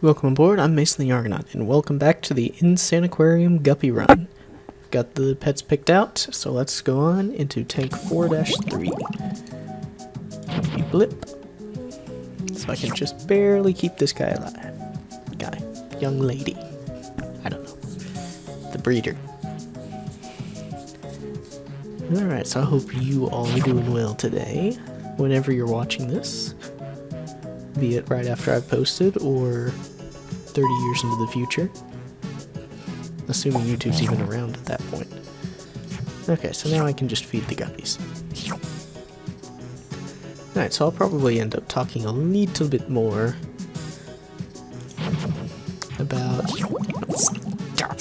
Welcome aboard, I'm Mason the Argonaut, and welcome back to the Insaniquarium Guppy Run. Got the pets picked out, so let's go on into tank 4-3. Blip. So I can just barely keep this guy alive. Guy. Young lady. I don't know. The breeder. Alright, so I hope you all are doing well today, whenever you're watching this. Be it right after I've posted, or 30 years into the future. Assuming YouTube's even around at that point. Okay, so now I can just feed the guppies. Alright, so I'll probably end up talking a little bit more about... Stop!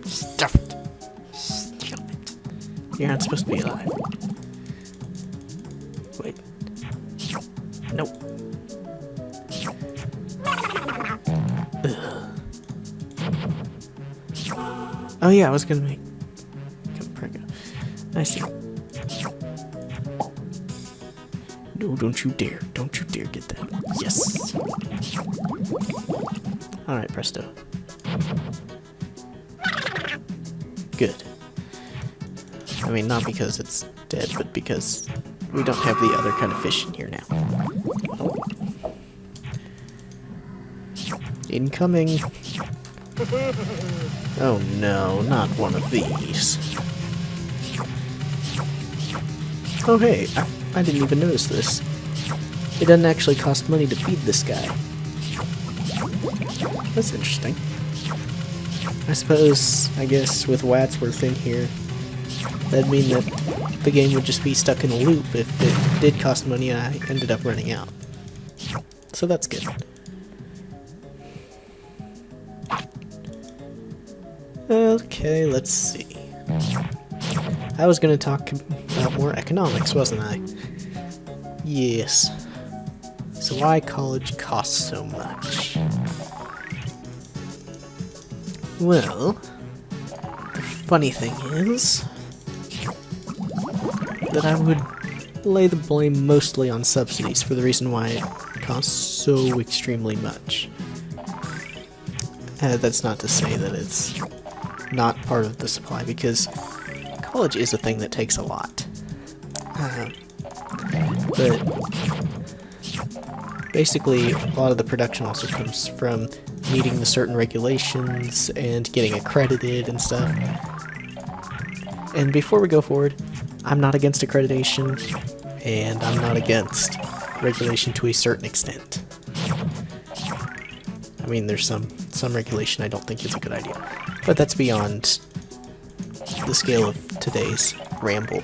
Stop it! Stop it! You're not supposed to be alive. Wait. Nope. Oh yeah, I was gonna make Prego. I see. No, don't you dare. Don't you dare get that. Yes. Alright, presto. Good. I mean, not because it's dead, but because we don't have the other kind of fish in here now. Oh. Incoming. Oh no, not one of these. Oh hey, I didn't even notice this. It doesn't actually cost money to feed this guy. That's interesting. I guess with Wadsworth in here, that'd mean that the game would just be stuck in a loop if it did cost money and I ended up running out. So that's good. Okay, let's see. I was going to talk about more economics, wasn't I? Yes. So why college costs so much? Well, the funny thing is that I would lay the blame mostly on subsidies for the reason why it costs so extremely much. That's not to say that it's not part of the supply, because college is a thing that takes a lot. But basically, a lot of the production also comes from meeting the certain regulations and getting accredited and stuff. And before we go forward, I'm not against accreditation, and I'm not against regulation to a certain extent. I mean, there's some regulation I don't think is a good idea. But that's beyond the scale of today's ramble.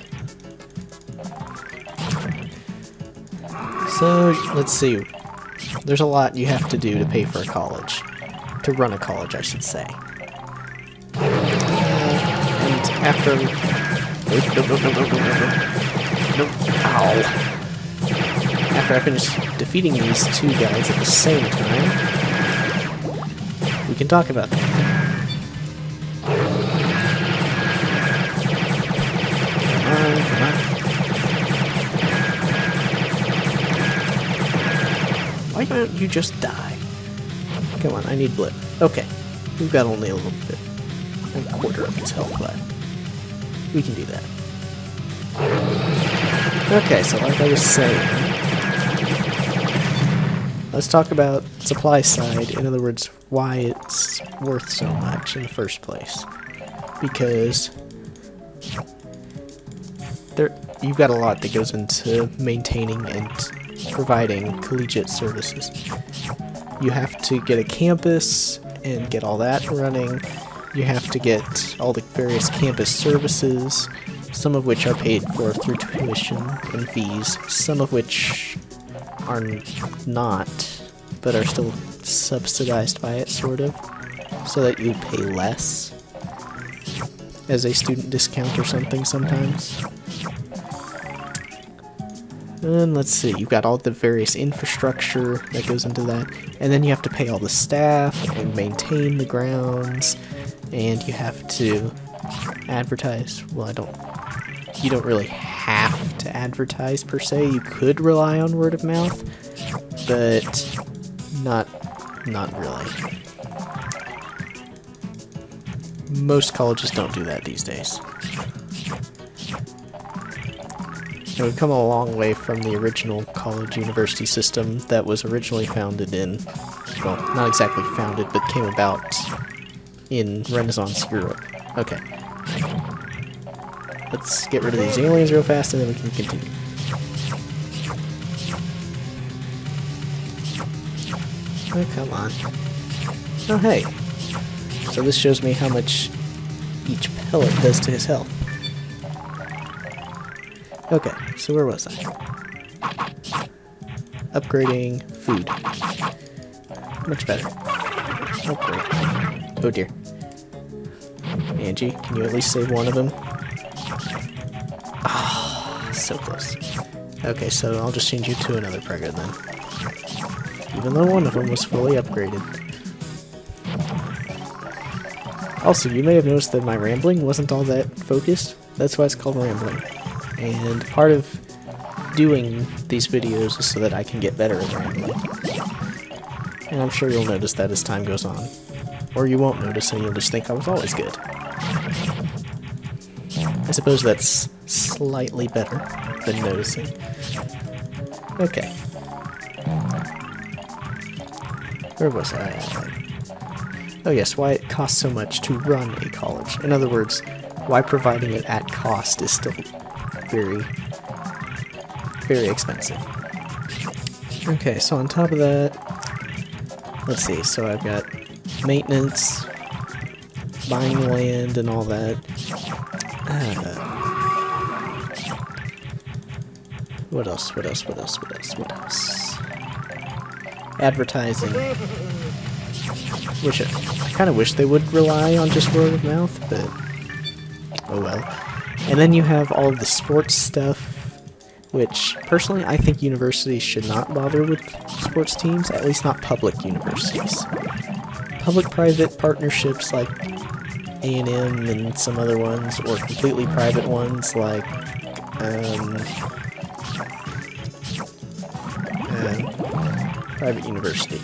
So, let's see. There's a lot you have to do to pay for a college. To run a college, I should say. And after... Ow. After I finish defeating these two guys at the same time, we can talk about them. Come on. Why don't you just die? Come on, I need Blip. Okay, we've got only a little bit. A quarter of his health left. We can do that. Okay, so like I was saying, let's talk about supply side, in other words, why it's worth so much in the first place. Because you've got a lot that goes into maintaining and providing collegiate services. You have to get a campus and get all that running. You have to get all the various campus services, some of which are paid for through tuition and fees, some of which are not, but are still subsidized by it, sort of, so that you pay less as a student discount or something sometimes. And let's see, you've got all the various infrastructure that goes into that, and then you have to pay all the staff and maintain the grounds, and you have to advertise. Well, you don't really have to advertise per se. You could rely on word of mouth, but not not really. Most colleges don't do that these days. And we've come a long way from the original college-university system that was originally founded in, well, not exactly founded, but came about in Renaissance Europe. Okay. Let's get rid of these aliens real fast and then we can continue. Oh, come on. Oh, hey. So this shows me how much each pellet does to his health. Okay, so where was I? Upgrading food. Much better. Oh, great. Oh, dear. Angie, can you at least save one of them? Ah, oh, so close. Okay, so I'll just change you to another Prego then. Even though one of them was fully upgraded. Also, you may have noticed that my rambling wasn't all that focused. That's why it's called rambling. And part of doing these videos is so that I can get better at rambling. And I'm sure you'll notice that as time goes on. Or you won't notice and you'll just think I was always good. I suppose that's slightly better than noticing. Okay. Where was I? Oh yes, why it costs so much to run a college. In other words, why providing it at cost is still very, very expensive. Okay, so on top of that, let's see, so I've got maintenance, buying land and all that. What else? Advertising. I kind of wish they would rely on just word of mouth, but oh well. And then you have all of the sports stuff, which personally I think universities should not bother with sports teams, at least not public universities. Public-private partnerships like A&M and some other ones, or completely private ones like private university.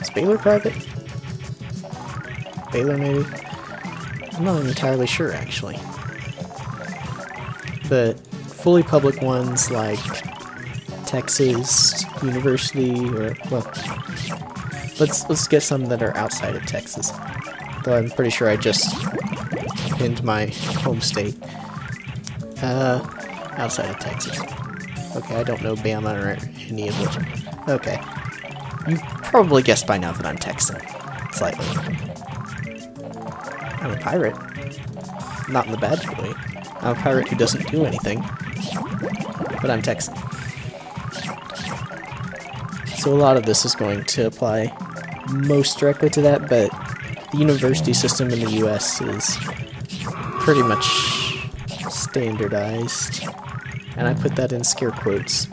Is Baylor private? Baylor, maybe? I'm not entirely sure, actually. But fully public ones like Texas University, or, well, let's get some that are outside of Texas. Though I'm pretty sure I just pinned my home state. Outside of Texas. Okay, I don't know Bama or any of those. Okay. You probably guessed by now that I'm Texan. Slightly. I'm a pirate. Not in the bad way. I'm a pirate who doesn't do anything. But I'm Texan. So a lot of this is going to apply most directly to that, but the university system in the US is pretty much standardized. And I put that in scare quotes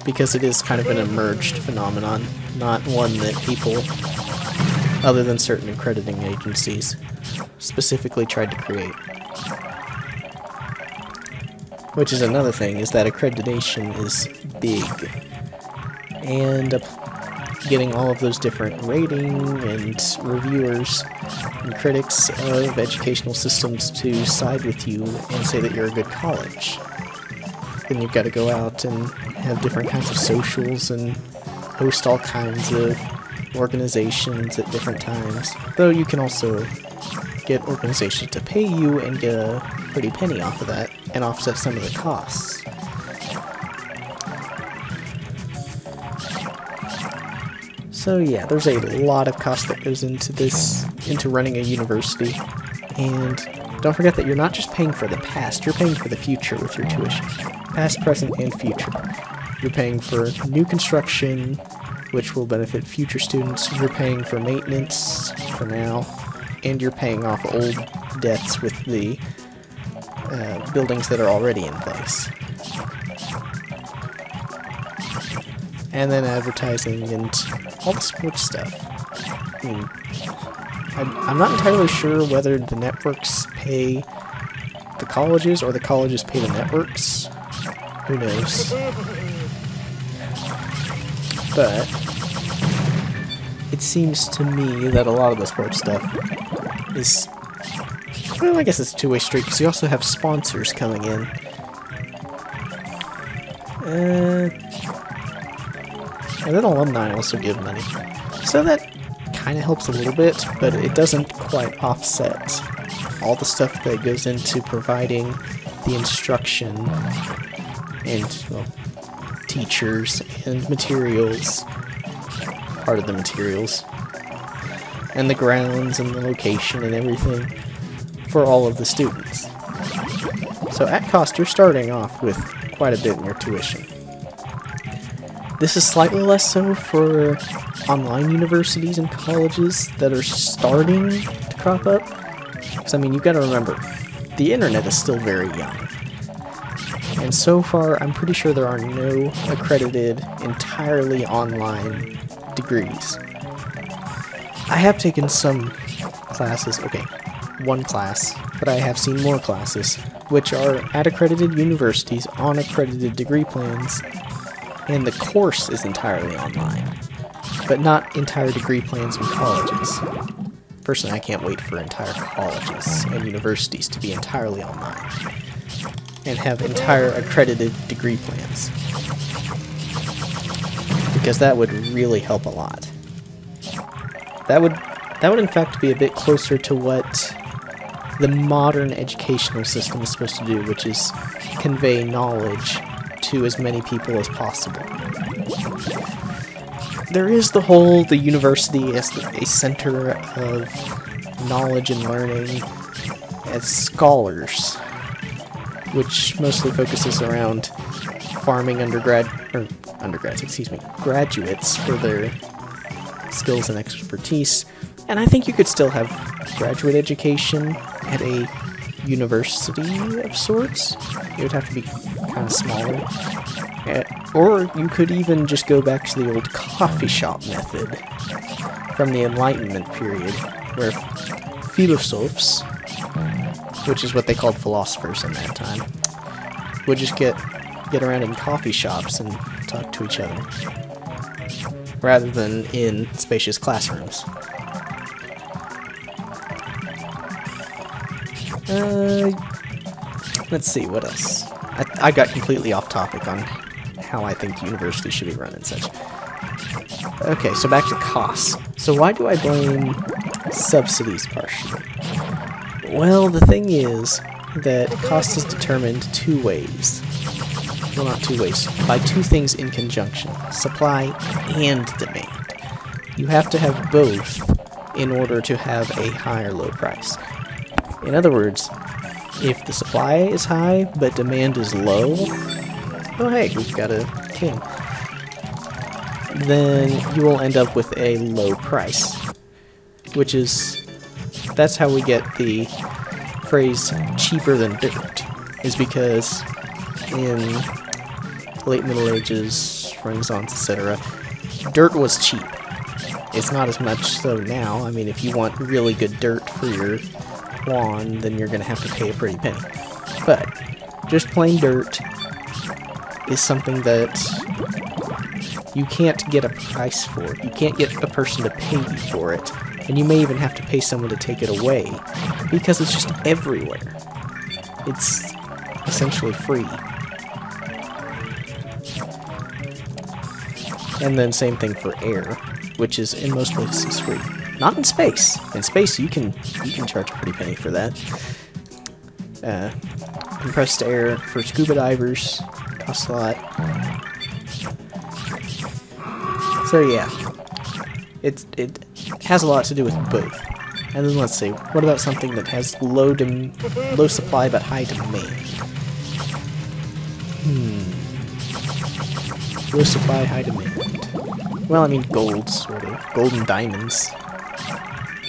because it is kind of an emerged phenomenon, not one that people, other than certain accrediting agencies, specifically tried to create. Which is another thing, is that accreditation is big. And getting all of those different rating and reviewers and critics of educational systems to side with you and say that you're a good college. Then you've got to go out and have different kinds of socials and host all kinds of organizations at different times. Though you can also get organizations to pay you and get a pretty penny off of that and offset some of the costs. So yeah, there's a lot of cost that goes into this, into running a university. And don't forget that you're not just paying for the past, you're paying for the future with your tuition. Past, present, and future. You're paying for new construction, which will benefit future students. You're paying for maintenance for now. And you're paying off old debts with the buildings that are already in place. And then advertising and all the sports stuff. I mean, I'm not entirely sure whether the networks pay the colleges or the colleges pay the networks. Who knows? But it seems to me that a lot of the sports stuff is, well, I guess it's a two-way street, because you also have sponsors coming in. And then alumni also give money. So that kind of helps a little bit, but it doesn't quite offset all the stuff that goes into providing the instruction and, well, teachers and materials, part of the materials, and the grounds and the location and everything for all of the students. So at cost, you're starting off with quite a bit in your tuition. This is slightly less so for online universities and colleges that are starting to crop up. Because, I mean, you've got to remember, the internet is still very young. And so far, I'm pretty sure there are no accredited, entirely online degrees. I have taken some classes, okay, one class, but I have seen more classes, which are at accredited universities on accredited degree plans, and the course is entirely online, but not entire degree plans in colleges. Personally, I can't wait for entire colleges and universities to be entirely online and have entire accredited degree plans, because that would really help a lot. That would in fact be a bit closer to what the modern educational system is supposed to do, which is convey knowledge to as many people as possible. There is the university as a center of knowledge and learning as scholars, which mostly focuses around farming graduates for their skills and expertise. And I think you could still have graduate education at a university of sorts. It would have to be kind of smaller. Or you could even just go back to the old coffee shop method from the Enlightenment period, where philosophs, which is what they called philosophers in that time, would just get around in coffee shops and talk to each other, rather than in spacious classrooms. Let's see, what else? I got completely off topic on how I think universities should be run and such. Okay, so back to costs. So why do I blame subsidies partially? Well, the thing is that cost is determined two ways. Well, not two ways. By two things in conjunction. Supply and demand. You have to have both in order to have a high or low price. In other words, if the supply is high but demand is low, oh hey, we've got a king, then you will end up with a low price. That's how we get the phrase cheaper than dirt, is because in late Middle Ages, Renaissance, etc., dirt was cheap. It's not as much so now. I mean, if you want really good dirt for your lawn, then you're going to have to pay a pretty penny. But just plain dirt is something that you can't get a price for. You can't get a person to pay you for it, and you may even have to pay someone to take it away, because it's just everywhere. It's essentially free. And then same thing for air, which is in most places free. Not in space. In space, you can charge a pretty penny for that. Compressed air for scuba divers costs a lot. So yeah, it has a lot to do with both. And then let's see, what about something that has low supply but high demand? Low supply, high demand. Well, I mean gold, sort of. Gold and diamonds.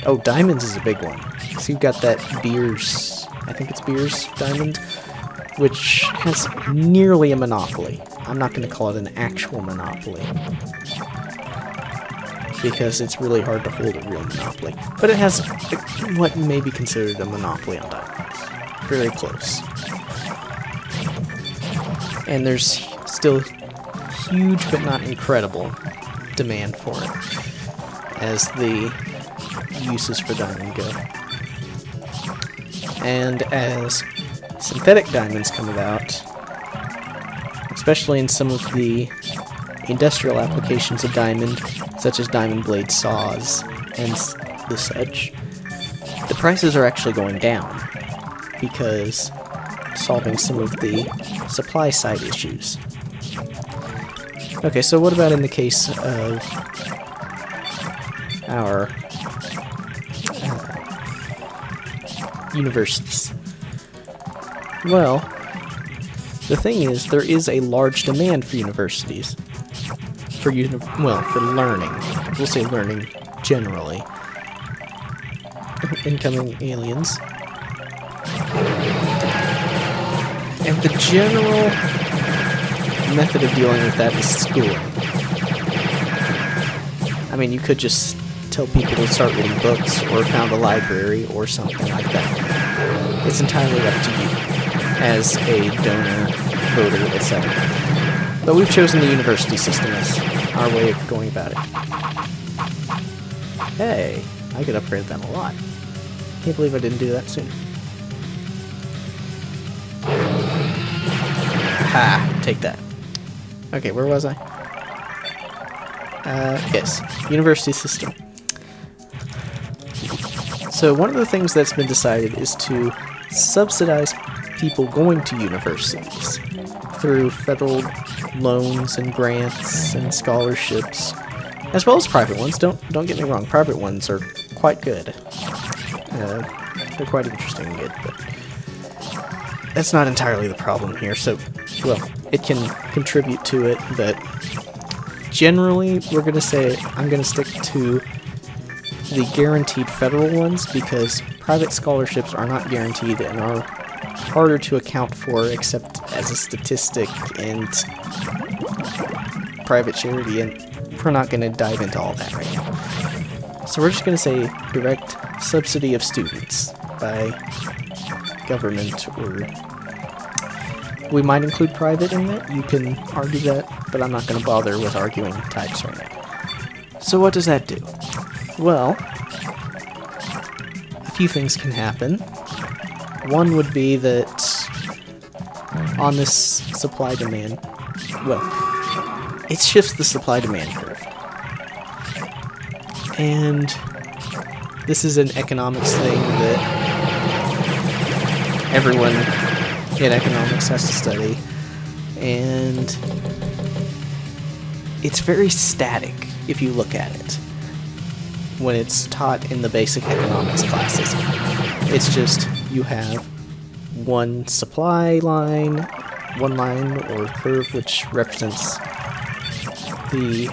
Oh, diamonds is a big one. So you've got that Beers, I think it's Beers diamond, which has nearly a monopoly. I'm not going to call it an actual monopoly, because it's really hard to hold a real monopoly. But it has what may be considered a monopoly on diamonds. Very close. And there's still huge but not incredible demand for it. as the uses for diamond go. And as synthetic diamonds come about, especially in some of the industrial applications of diamond, such as diamond blade saws and the such, the prices are actually going down because solving some of the supply side issues. Okay, so what about in the case of our universities? Well, the thing is, there is a large demand for universities. For learning. We'll say learning generally. Incoming aliens. And the general method of dealing with that is schooling. I mean, you could just tell people to start reading books, or found a library, or something like that. It's entirely up to you, as a donor, voter, etc. But we've chosen the university system as our way of going about it. Hey, I could upgrade them a lot. Can't believe I didn't do that sooner. Ha! Take that. Okay, where was I? Yes, university system. So one of the things that's been decided is to subsidize people going to universities through federal loans and grants and scholarships, as well as private ones. Don't get me wrong, private ones are quite good. They're quite interesting and good, but that's not entirely the problem here. So, well, it can contribute to it, but generally I'm going to stick to the guaranteed federal ones, because private scholarships are not guaranteed and are harder to account for except as a statistic and private charity, and we're not going to dive into all that right now. So we're just going to say direct subsidy of students by government, or we might include private in that. You can argue that, but I'm not going to bother with arguing types right now. So what does that do? Well, a few things can happen. One would be that on this supply-demand, well, it shifts the supply-demand curve. And this is an economics thing that everyone in economics has to study. And it's very static if you look at it when it's taught in the basic economics classes. It's just you have one supply line, one line or curve which represents the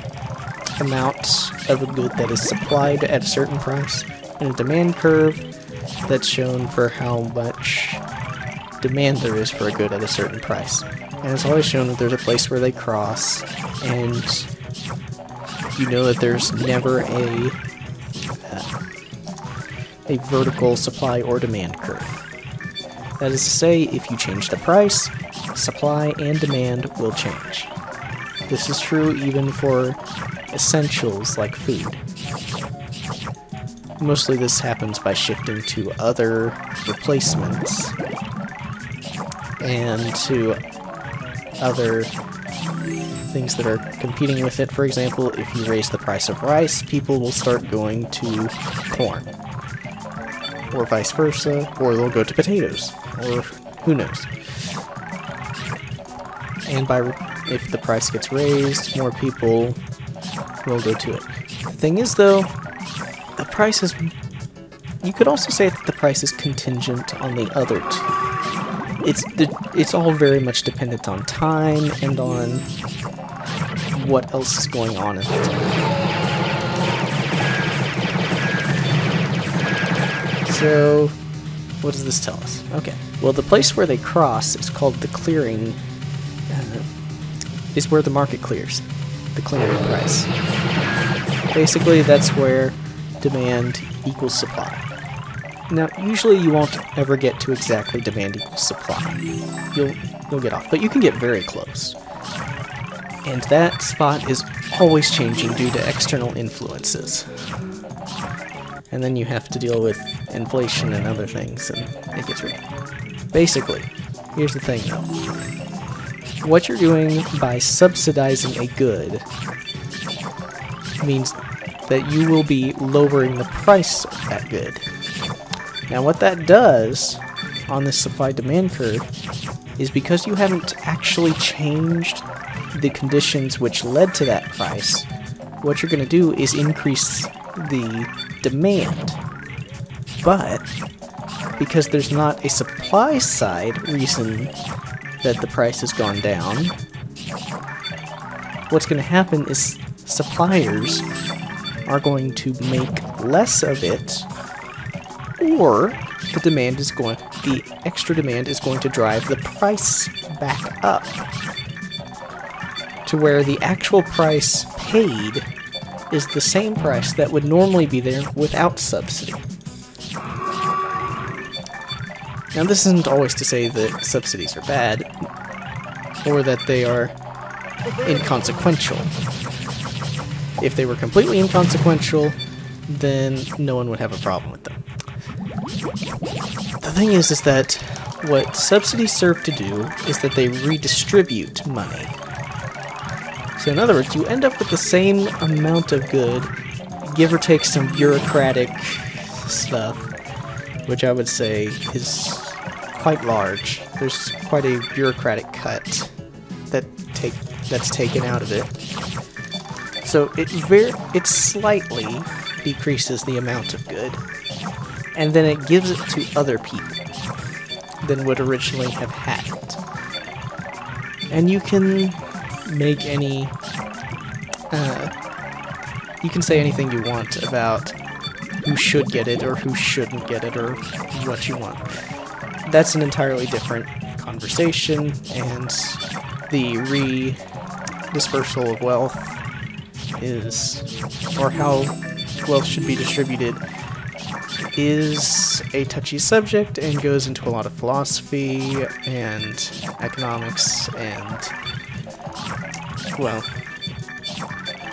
amount of a good that is supplied at a certain price, and a demand curve that's shown for how much demand there is for a good at a certain price. And it's always shown that there's a place where they cross, and you know that there's never a vertical supply or demand curve. That is to say, if you change the price, supply and demand will change. This is true even for essentials like food. Mostly this happens by shifting to other replacements and to other things that are competing with it. For example, if you raise the price of rice, people will start going to corn, or vice versa, or they'll go to potatoes, or who knows. And if the price gets raised, more people will go to it. The thing is, though, the price is... You could also say that the price is contingent on the other two. It's all very much dependent on time and on what else is going on at the time. So, what does this tell us? Okay, well, the place where they cross is called the clearing, is where the market clears, the clearing price. Basically, that's where demand equals supply. Now, usually you won't ever get to exactly demand equals supply. You'll get off, but you can get very close. And that spot is always changing due to external influences. And then you have to deal with inflation and other things, and it gets weird. Basically, here's the thing though. What you're doing by subsidizing a good means that you will be lowering the price of that good. Now what that does on this supply-demand curve is because you haven't actually changed the conditions which led to that price, what you're going to do is increase the demand. But because there's not a supply side reason that the price has gone down, what's going to happen is suppliers are going to make less of it, or the extra demand is going to drive the price back up to where the actual price paid is the same price that would normally be there without subsidy. Now this isn't always to say that subsidies are bad, or that they are inconsequential. If they were completely inconsequential, then no one would have a problem with them. The thing is that what subsidies serve to do is that they redistribute money. So in other words, you end up with the same amount of good, give or take some bureaucratic stuff, which I would say is quite large. There's quite a bureaucratic cut that's taken out of it. So it slightly decreases the amount of good, and then it gives it to other people than would originally have had it. And you can make any you can say anything you want about who should get it or who shouldn't get it or what you want. That's an entirely different conversation, and the redispersal of wealth or how wealth should be distributed is a touchy subject and goes into a lot of philosophy and economics and, well,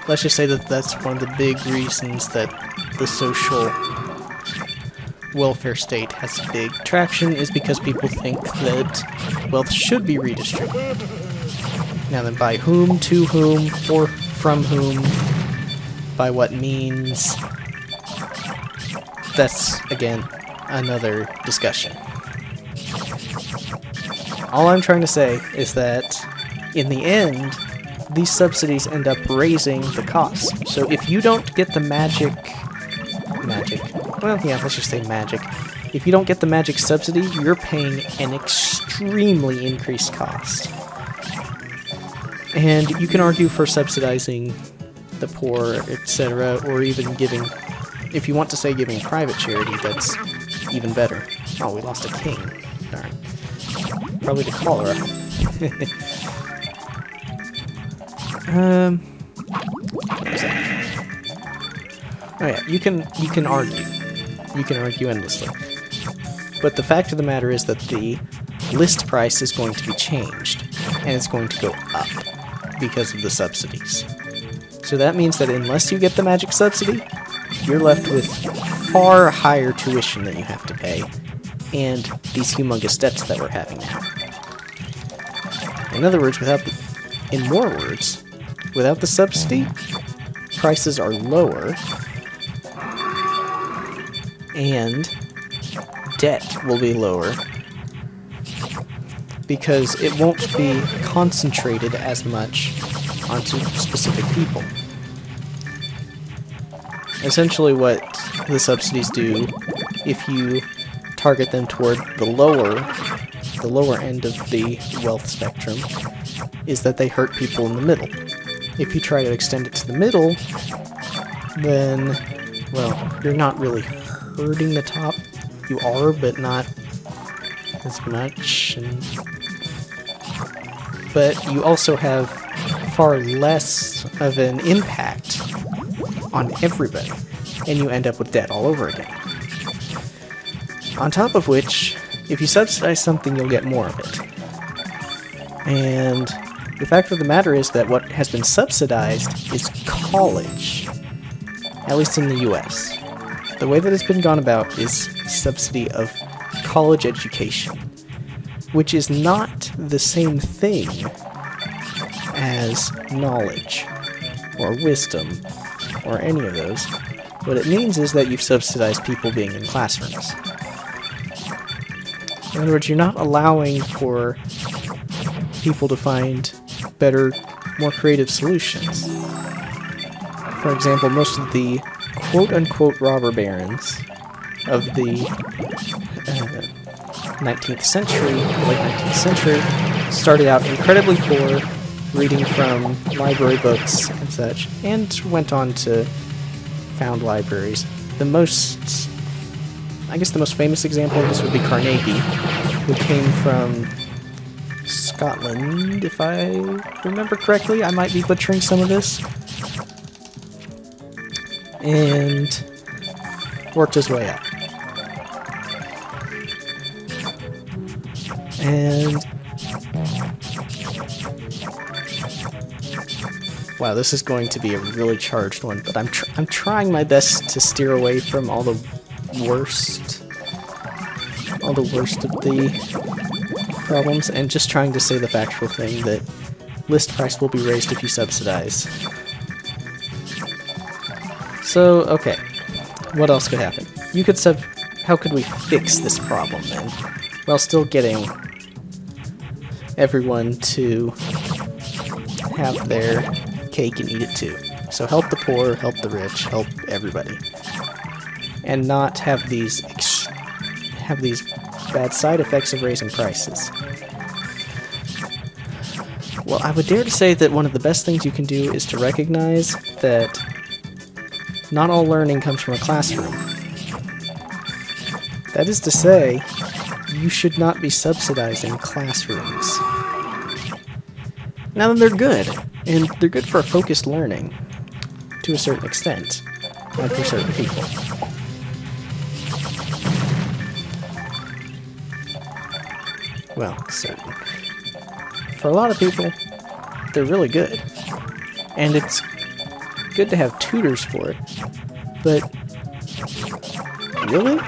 let's just say that that's one of the big reasons that the social welfare state has big traction, is because people think that wealth should be redistributed. Now then, by whom, to whom, from whom, by what means, that's, again, another discussion. All I'm trying to say is that, in the end, these subsidies end up raising the cost. So if you don't get the magic, well, yeah, let's just say magic. If you don't get the magic subsidy, you're paying an extremely increased cost. And you can argue for subsidizing the poor, etc., or even giving, if you want to say giving private charity, that's even better. Oh, we lost a king. Darn. Probably the cholera. What was that? Oh yeah, you can argue. You can argue endlessly. But the fact of the matter is that the list price is going to be changed, and it's going to go up because of the subsidies. So that means that unless you get the magic subsidy, you're left with far higher tuition that you have to pay, and these humongous debts that we're having now. In other words, without the subsidy, prices are lower, and debt will be lower, because it won't be concentrated as much onto specific people. Essentially what the subsidies do, if you target them toward the lower end of the wealth spectrum, is that they hurt people in the middle. If you try to extend it to the middle, then, well, you're not really hurting the top. You are, but not as much. But you also have far less of an impact on everybody, and you end up with debt all over again. On top of which, if you subsidize something, you'll get more of it. And the fact of the matter is that what has been subsidized is college, at least in the US, the way that it's been gone about is subsidy of college education, which is not the same thing as knowledge or wisdom or any of those. What it means is that you've subsidized people being in classrooms. In other words, you're not allowing for people to find better, more creative solutions. For example, most of the quote-unquote robber barons of the 19th century, late 19th century, started out incredibly poor, reading from library books and such, and went on to found libraries. I guess the most famous example of this would be Carnegie, who came from Scotland, if I remember correctly. I might be butchering some of this. And worked his way up. And wow, this is going to be a really charged one, but I'm trying my best to steer away from all the worst of the problems, and just trying to say the factual thing that list price will be raised if you subsidize. So, okay, what else could happen? How could we fix this problem then, while still getting everyone to have their cake and eat it too? So help the poor, help the rich, help everybody, and not have these bad side effects of raising prices. Well, I would dare to say that one of the best things you can do is to recognize that not all learning comes from a classroom. That is to say, you should not be subsidizing classrooms. Now, they're good, and they're good for focused learning, to a certain extent, and for certain people. Well, certain. For a lot of people, they're really good. And it's good to have tutors for it. But really,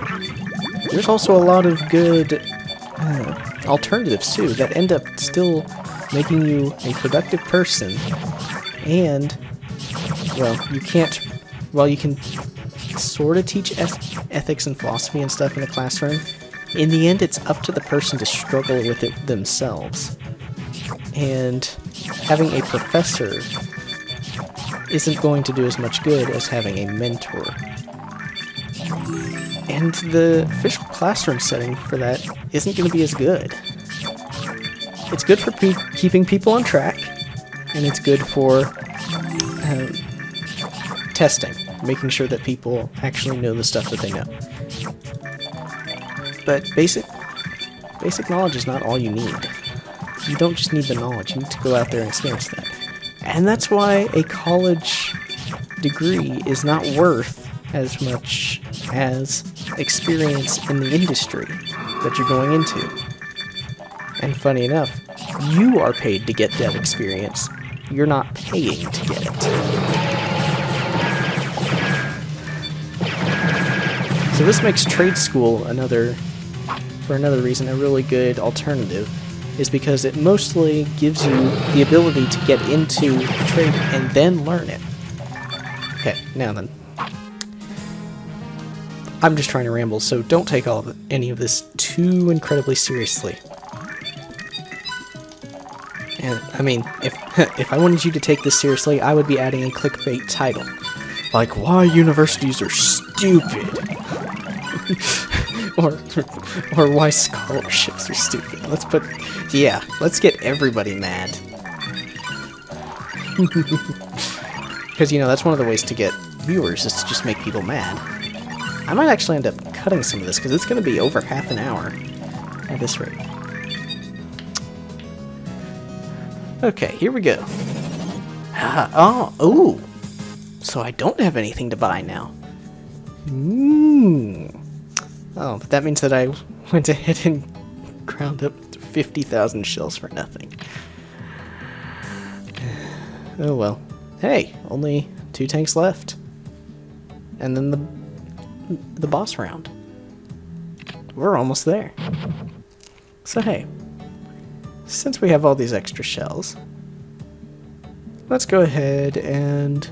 there's also a lot of good alternatives too that end up still making you a productive person. And, well, you can sort of teach ethics and philosophy and stuff in a classroom, in the end it's up to the person to struggle with it themselves. And having a professor isn't going to do as much good as having a mentor. And the official classroom setting for that isn't going to be as good. It's good for keeping people on track, and it's good for testing, making sure that people actually know the stuff that they know. But basic knowledge is not all you need. You don't just need the knowledge, you need to go out there and experience that. And that's why a college degree is not worth as much as experience in the industry that you're going into. And funny enough, you are paid to get that experience. You're not paying to get it. So this makes trade school for another reason, a really good alternative, is because it mostly gives you the ability to get into trade and then learn it. Okay, now then. I'm just trying to ramble, so don't take any of this too incredibly seriously. And, I mean, if I wanted you to take this seriously, I would be adding a clickbait title. Like, why universities are stupid. or why scholarships are stupid. Let's get everybody mad. Because, that's one of the ways to get viewers, is to just make people mad. I might actually end up cutting some of this, because it's going to be over half an hour at this rate. Okay, here we go. Ooh. So I don't have anything to buy now. Oh, but that means that I went ahead and ground up 50,000 shells for nothing. Oh well. Hey, only 2 tanks left. And then the boss round. We're almost there. So hey, since we have all these extra shells, let's go ahead and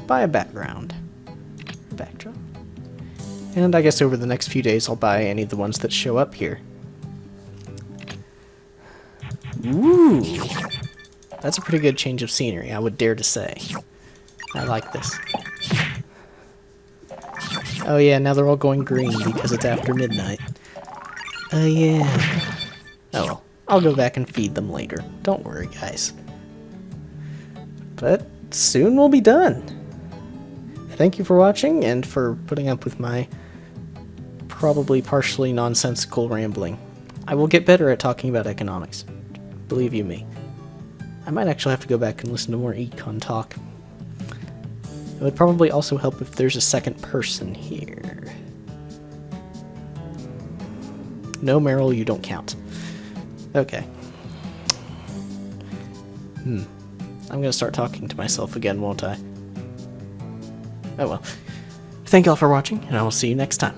buy a background. Backdrop. And I guess over the next few days I'll buy any of the ones that show up here. Ooh! That's a pretty good change of scenery, I would dare to say. I like this. Oh yeah, now they're all going green because it's after midnight. Oh yeah. Oh well, I'll go back and feed them later. Don't worry, guys. But soon we'll be done. Thank you for watching and for putting up with my probably partially nonsensical rambling. I will get better at talking about economics. Believe you me. I might actually have to go back and listen to more econ talk. It would probably also help if there's a second person here. No, Meryl, you don't count. Okay. I'm gonna start talking to myself again, won't I? Oh well. Thank y'all for watching, and I will see you next time.